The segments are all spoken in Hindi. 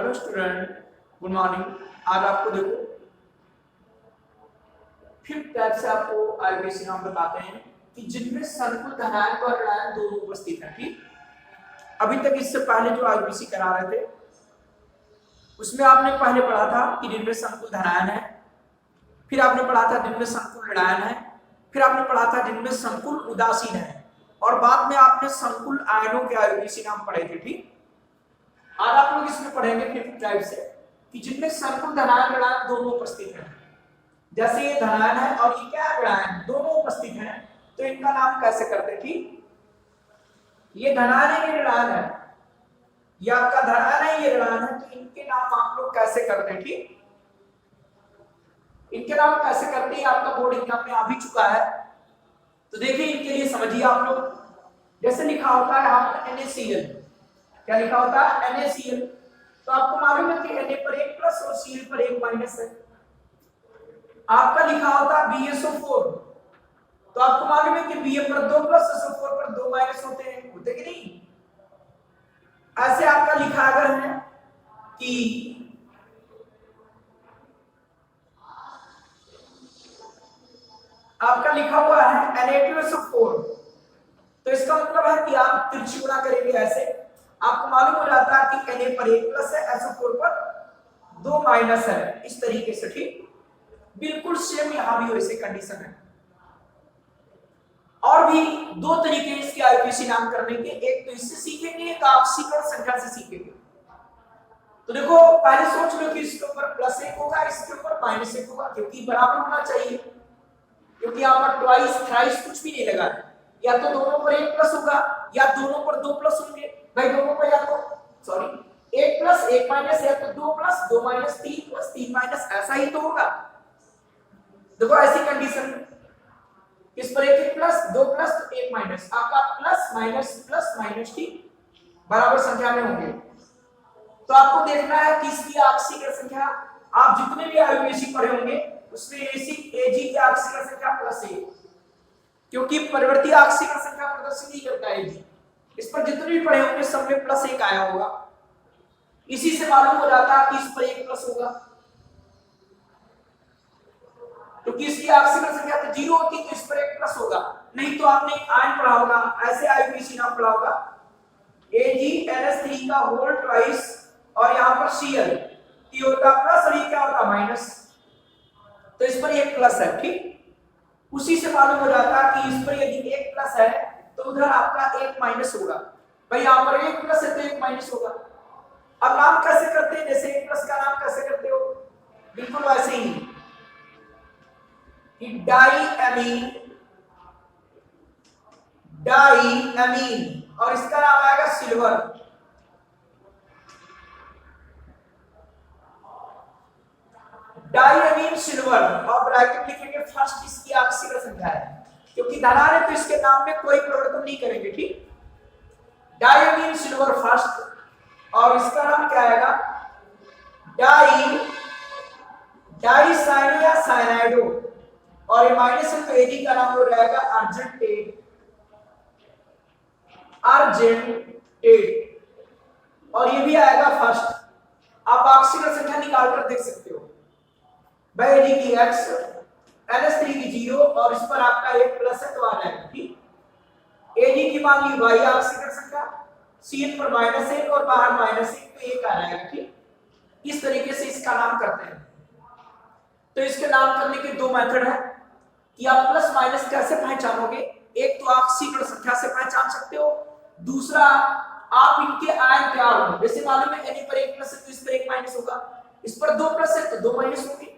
Hello student, good morning. आज आपको देखो फिफ्थ टाइप से आपको आईपीसी नाम बताते हैं कि जिनमें संकुल धनायन और ऋणायन दोनों उपस्थित हैं। ठीक, अभी तक इससे पहले जो आईपीसी करा रहे थे उसमें आपने पहले पढ़ा था कि जिनमें संकुल धनायन है, फिर आपने पढ़ा था जिनमें संकुल ऋणायन है, फिर आपने पढ़ा था जिनमें संकुल उदासीन है, और बाद में आपने संकुल आयनों के आईपीसी नाम पढ़े थे। ठीक, आज आप लोग इसमें पढ़ेंगे फिफ्थ टाइप से कि जिनमें संकुल धनायन ऋणायन दोनों उपस्थित हैं। जैसे ये धनायन है और ये क्या है, ऋणायन, दोनों उपस्थित हैं, तो इनका नाम कैसे करते हैं। ठीक, ये धनायन है, ये ऋणायन है, ये आपका धनायन है, ये ऋणायन है, तो इनके नाम आप लोग कैसे करते हैं। ठीक, इनके नाम कैसे करते हैं, आपका बोर्ड एग्जाम में आ भी चुका है, तो देखिए इनके लिए समझिए आप लोग। जैसे लिखा होता है आपका NaCl, क्या लिखा होता है, NaCl, तो आपको मालूम है कि Na पर एक प्लस और Cl पर एक माइनस है। आपका लिखा होता है BSO4, तो आपको मालूम है कि Bm पर 2 प्लस SO4 पर 2 माइनस होते हैं, होते कि नहीं। ऐसे आपका लिखा अगर है कि आपका लिखा हुआ है Na2SO4, तो इसका मतलब है कि आप तिरछी गुणा करेंगे ऐसे, आपको मालूम हो जाता है कि Na पर 1 प्लस है, SO4 पर 2 माइनस है, इस तरीके से। ठीक, बिल्कुल सेम यहां भी वैसे कंडीशन है। और भी दो तरीके इसके आईपीसी नाम करने के, एक तो इससे सीखेंगे, एक ऑक्सीकरण संख्या से सीखेंगे। तो देखो पहले सोच लो कि इसके ऊपर +1 होगा, इसके ऊपर -1 होगा, क्योंकि बराबर होना चाहिए, क्योंकि यहाँ पर ट्वाइस थ्राइस कुछ भी नहीं लगा है। या तो दोनों पर 1 प्लस होगा या दोनों पर 2 प्लस होंगे। भाई दोनों पर या तो 1 प्लस 1 माइनस, या तो 2 प्लस 2 माइनस 3 प्लस 3 माइनस, ऐसा ही तो होगा। देखो ऐसी कंडीशन इस पर 1 प्लस 2 प्लस 1 माइनस, आपका प्लस माइनस ठीक बराबर संख्या में होंगे। तो आपको देखना है कि इसकी ऑक्सीकरण संख्या, आप जितने भी आईपीसी पढ़े होंगे उसमें एजी की ऑक्सीकरण संख्या +1, क्योंकि परिवर्ती ऑक्सीकरण संख्या प्रदर्शित नहीं करता है एजी। इस पर जितने भी पढ़े होंगे सब में +1 आया होगा, इसी से मालूम हो जाता है कि इस पर 1 प्लस होगा, क्योंकि इसकी ऑक्सीकरण संख्या तो 0 होती, तो इस पर 1 प्लस होगा। नहीं तो आपने आयन पढ़ा होगा, ऐसे आईपीसी नाम पढ़ा होगा, AgNH3 का होल ट्वाइस, और यहां पर Cl, T होता प्लस और ये क्या होता माइनस, तो इस पर 1 प्लस है। ठीक, उसी से मालूम हो जाता कि इस पर यदि 1 प्लस है तो उधर आपका 1 माइनस होगा। भाई यहां पर 1 प्लस है तो 1 माइनस होगा। अब नाम कैसे करते हैं, जैसे 1 प्लस का नाम कैसे करते हो, बिल्कुल वैसे ही कि डाईएमीन, और इसका नाम आएगा सिल्वर। डाईएमीन सिल्वर, और ब्रैकेट लिखेंगे फर्स्ट इसकी ऑक्सीकरण संख्या है, क्योंकि धनायन है तो इसके नाम में कोई परिवर्तन नहीं करेंगे। ठीक, डाईएमीन सिल्वर फर्स्ट, और इसका नाम क्या आएगा, डाईसाइनो या साइनाइडो, और ये माइनस है तो एडी का नाम हो जाएगा अर्जेंटेट, और ये भी आएगा फर्स्ट। आप ऑक्सीकरण संख्या निकाल कर देख सकते हो, भाई एडी की x, NH3 की 0, और इस पर आपका 1 प्लस है तो आ जाएगा। ठीक, एडी की मान ली y ऑक्सीकरण संख्या, Cl पर -1 और बाहर -1, तो 1 आ जाएगा। ठीक, इस तरीके से इसका नाम करते हैं। तो इसके नाम करने के दो मेथड है कि आप प्लस माइनस कैसे पहचानोगे, एक तो ऑक्सीकरण संख्या से पहचान सकते हो, दूसरा आप इनके आयन क्या होंगे। जैसे मालूम है Na पर 1 प्लस है तो इस पर 1 माइनस होगा, इस पर 2 प्लस है तो 2 माइनस होंगे।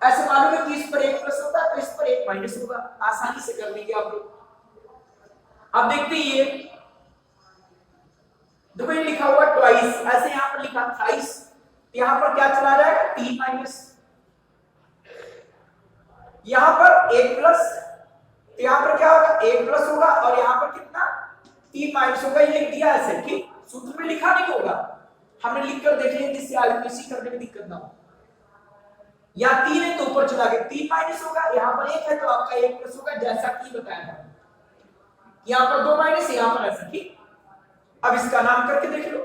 ऐसे मालूम है कि इस पर 1 प्लस होता है तो इस पर 1 माइनस होगा, आसानी से कर लेंगे आप लोग। अब देखते हैं ये देखो, ये लिखा हुआ ट्वाइस, ऐसे यहां पर लिखा थ्राइस, यहां पर क्या चला जाएगा 3 माइनस, यहां पर 1 प्लस, यहां पर क्या होगा 1 प्लस होगा, और यहां पर कितना 3 माइनस होगा, ये लिख दिया ऐसे। ठीक, सूत्र में लिखा नहीं होगा, हमने लिखकर देख लिया जिससे आईपीसी करने में दिक्कत ना हो। या 3 है तो ऊपर चला गया 3 माइनस होगा, यहां पर 1 है तो आपका 1 प्लस होगा, जैसा कि बताया था। यहां पर 2 माइनस, यहां पर ऐसा। ठीक, अब इसका नाम करके देख लो,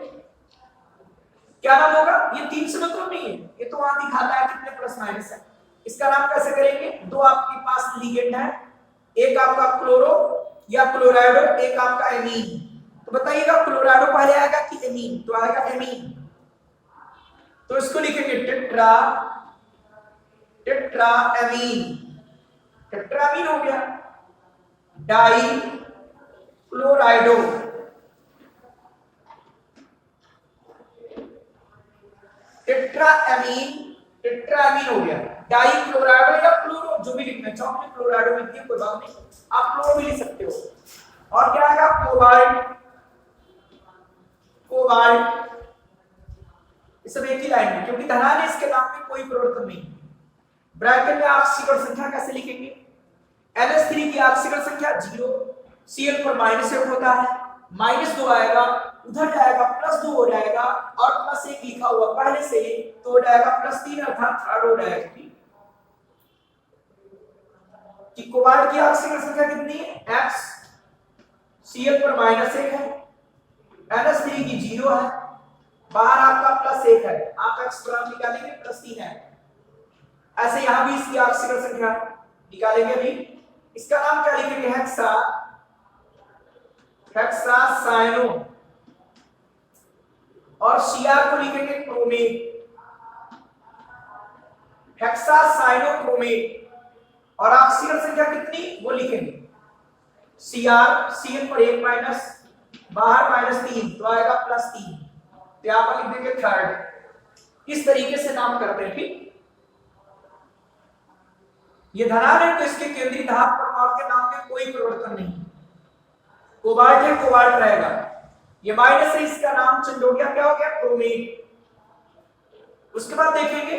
क्या नाम होगा? ये 3 से मतलब नहीं है, ये तो वहां दिखाता है कितने प्लस माइनस है। इसका नाम कैसे करेंगे? दो आपके पास लिगेंड है, एक आपका क्लोरो या क्लोराइडो, एक आपका एमीन। तो बताइएगा क्लोराइडो पहले आएगा कि एमीन? तो आएगा एमीन। तो इसको लिखेंगे टेट्रा, टेट्रा एमीन, टेट्रामीन हो गया। डाई क्लोराइडो, टेट्राएमीन, टेट्राएमीन हो गया। डाई क्लोराइडो या क्लोरो, जो भी लिखना चाहो, क्लोराइडो लिखिए कोई बात नहीं, आप क्लोरो भी लिख सकते हो। और क्या आएगा? Cobalt, cobalt. ये सब एक ही लाइन में, क्योंकि धनान है इसके नाम में कोई परिवर्तन नहीं। ब्रैकेट में ऑक्सीकरण संख्या कैसे लिखेंगे? NH3 की ऑक्सीकरण संख्या 0, Cl पर -1 होता है, -2 आएगा, उधर जाएगा +2 हो जाएगा, और +1 लिखा हुआ पहले से ही तो हो जाएगा +3, अर्थात थर्ड हो जाएगा। कि कोबाल्ट की ऑक्सीकरण संख्या कितनी है? X, Cl पर -1 है, NH3 की 0 है, बाहर आपका +1 है, आप X पर निकालेंगे +3 है। ऐसे यहां भी इसकी ऑक्सीकरण संख्या निकालेंगे भी। इसका नाम क्या लिखेंगे? Hexa, hexacyano. और Cr को लिखेंगे क्रोमेट, हेक्सासाइनोक्रोमेट। और ऑक्सीकरण संख्या कितनी वो लिखेंगे? Cr, Cl पर 1 माइनस, बाहर -3 तो आएगा +3, तो यहां पर लिख देंगे थर्ड। इस तरीके से नाम करते हैं। ठीक, ये धनान है तो इसके केंद्रीय धातु परमाणु के नाम में कोई परिवर्तन नहीं। कोबाल्ट है, कोबाल्ट रहेगा। ये माइनस है, इसका नाम चेंज हो गया, क्या हो गया? क्रोमेट। उसके बाद देखेंगे,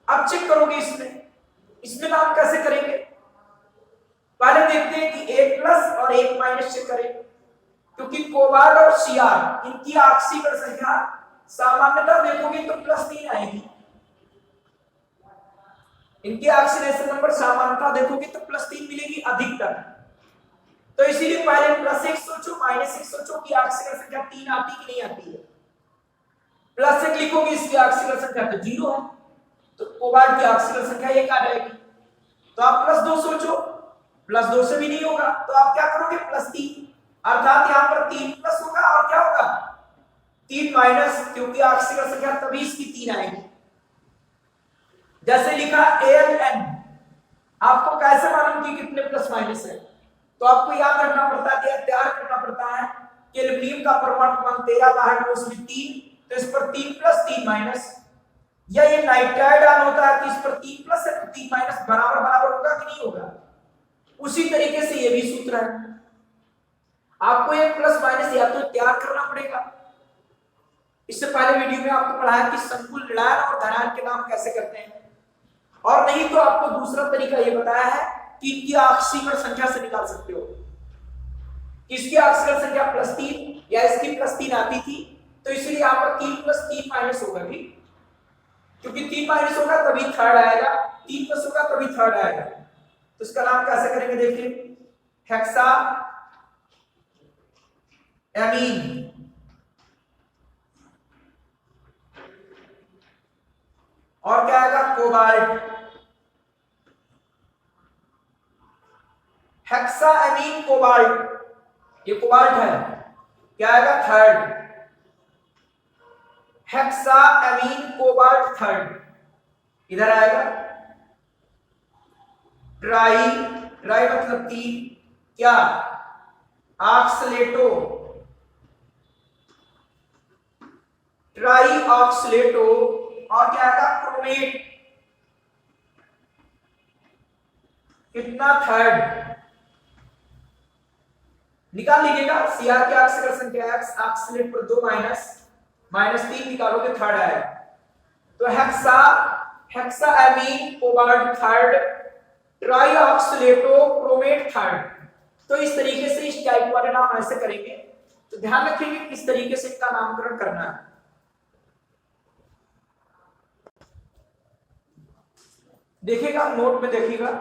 अब चेक करोगे इसमें नाम कैसे करेंगे? पहले देखते हैं कि 1+ और 1- चेक करें, क्योंकि कोबाल्ट और Cr इनकी ऑक्सीकरण संख्या सामान्यतः देखोगे तो +3 आएगी। इनके ऑक्सीडेशन नंबर सामान्यतः देखोगे तो +3 मिलेगी अधिकतर। तो इसीलिए पहले +1 सोचो, -1 सोचो कि ऑक्सीकरण संख्या 3 आती कि नहीं आती है। +1 लिखोगे, इसकी ऑक्सीकरण संख्या तो 0 है, तो कोबाल्ट की ऑक्सीकरण संख्या 1 आ जाएगी। तो आप +2 सोचो, +2 से भी नहीं होगा, तो आप क्या करोगे? +3, अर्थात यहां पर 3+ होगा, और क्या होगा? 3-, क्योंकि ऑक्सीकरण संख्या तभी इसकी 3 आएगी। जैसे लिखा AlN, आपको कैसे मालूम कि कितने +- है? तो आपको याद रखना पड़ता है, तैयार करना पड़ता है कि एल्युमिनियम का परमाणु क्रमांक 13, बाहर में 3, तो इस पर 3+3-, या ये नाइट्राइड आयन होता है तो इस पर 3+ है तो 3- बराबर बराबर होगा कि नहीं होगा? उसी तरीके से ये भी सूत्र है। आपको एक +- या तो तैयार करना पड़ेगा। इससे पहले वीडियो में आपको पढ़ाया कि संकुल ऋणायन और धनायन के नाम कैसे करते हैं, और नहीं तो आपको दूसरा तरीका ये बताया है कि इनकी ऑक्सीकरण संख्या से निकाल सकते हो। इसकी ऑक्सीकरण संख्या +3 या इसकी +3 आती थी, तो इसलिए यहां पर 3+3- होगा। ठीक, क्योंकि 3- होगा तभी थर्ड आएगा, 3+ होगा तभी थर्ड आएगा। तो इसका नाम कैसे करेंगे? देखिए, हेक्सा एमीन। और क्या आएगा? कोबाल्ट, हेक्साएमीन कोबाल्ट, ये कोबाल्ट है, क्या आएगा? थर्ड। हेक्साएमीन कोबाल्ट थर्ड, इधर आएगा। ट्राई, ट्राई मतलब 3, क्या? ऑक्सलेटो, ट्राई ऑक्सलेटो। और क्या आएगा? क्रोमेट, कितना? थर्ड। निकाल लीजिएगा, Cr की ऑक्सीकरण संख्या X, ऑक्सीलेट पर 2- -3 निकालोगे, थर्ड आएगा। तो हेक्साएमीन कोबाल्ट थर्ड, ट्राईऑक्सलेटो क्रोमेट थर्ड। तो इस तरीके से इस टाइप वाले नाम ऐसे करेंगे। तो ध्यान रखिए किस तरीके से इनका नामकरण करना है। देखिएगा, नोट में देखिएगा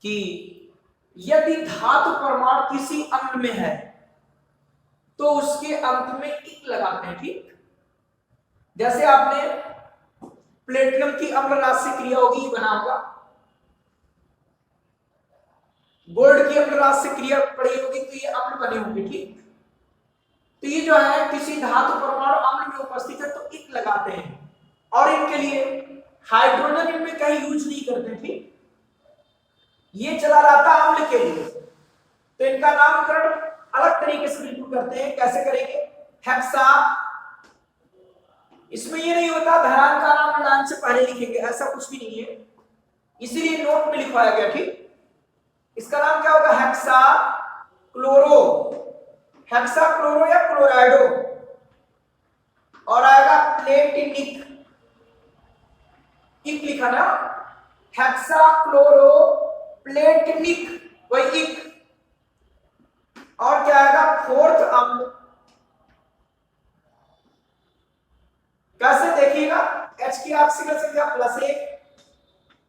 कि यदि धातु परमाणु किसी अंग में है तो उसके अंत में इक लगाते हैं। ठीक, जैसे आपने प्लेटिनम की अम्ल राशि से क्रिया होगी, ये बना होगा। गोल्ड की अम्ल राशि से क्रिया पड़ी होगी तो ये अम्ल बने होंगे, ठीक। तो ये जो है किसी धातु परमाणु अम्ल में उपस्थित है तो इक लगाते हैं, और इनके लिए हाइड्रोजन इनमें कहीं यूज नहीं करते, ठीक। ये चला जाता अम्ल के लिए, तो इनका नामकरण अलग तरीके से बिल्कुल करते हैं। कैसे करेंगे? हेक्सा, इसमें ये नहीं होता धरान का नाम ऋणान से पहले लिखेंगे, ऐसा कुछ भी नहीं है, इसीलिए नोट में लिखवाया गया, ठीक। इसका नाम क्या होगा? हेक्सा क्लोरो, हेक्सा क्लोरो या क्लोराइडो, और आएगा प्लेटिनिक, इक लिखा ना, हेक्सा क्लोरो प्लेटिनिक, वही इक। और क्या आएगा? फोर्थ अम्ल। कैसे देखिएगा? H की ऑक्सीजन संख्या +1,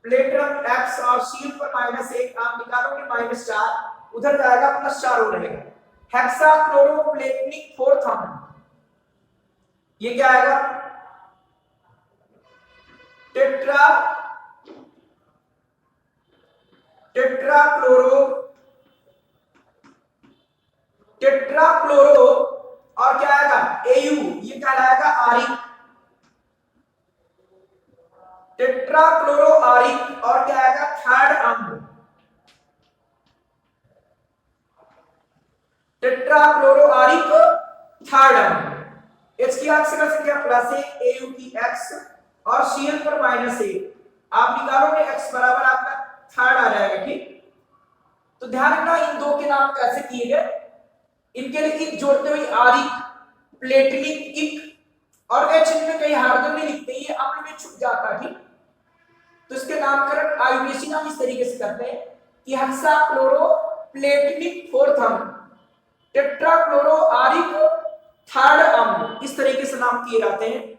प्लेटिनम X और Cl पर -1, आप निकालोगे -4, उधर जाएगा +4 हो रहेगा। हेक्सा क्लोरो प्लेटिनिक फोर्थ अम्ल, ये क्या आएगा? टेट्रा क्लोरो, और क्या आएगा? AU, ये कहलाएगा आरिक, टेट्रा क्लोरो आरिक। और क्या आएगा? थर्ड अम्ल, टेट्रा क्लोरो आरिक थर्ड अम्ल। H की ऑक्सीजन संख्या +1, AU की X और Cl पर -1, आप निकालोगे X बराबर आपका थर्ड आ जाएगा, ठीक। तो ध्यान रखना इन दो के नाम कैसे किए गए, इनके लिए इक जोड़ते हुए आरिक, प्लेटिनिक, इक और H इनमें कहीं हाइड्रोजन नहीं लिखते, ये अम्ल में छुप जाता है, ठीक। तो इसके नामकरण आयुर्वेशी नाम इस तरीके से करते हैं कि हेक्सा क्लोरो प्लेटिनिक फोर्थ अम्ल, टेट्रा क्लोरो आरिक थर्ड अम्ल, इस तरीके से नाम किए जाते हैं।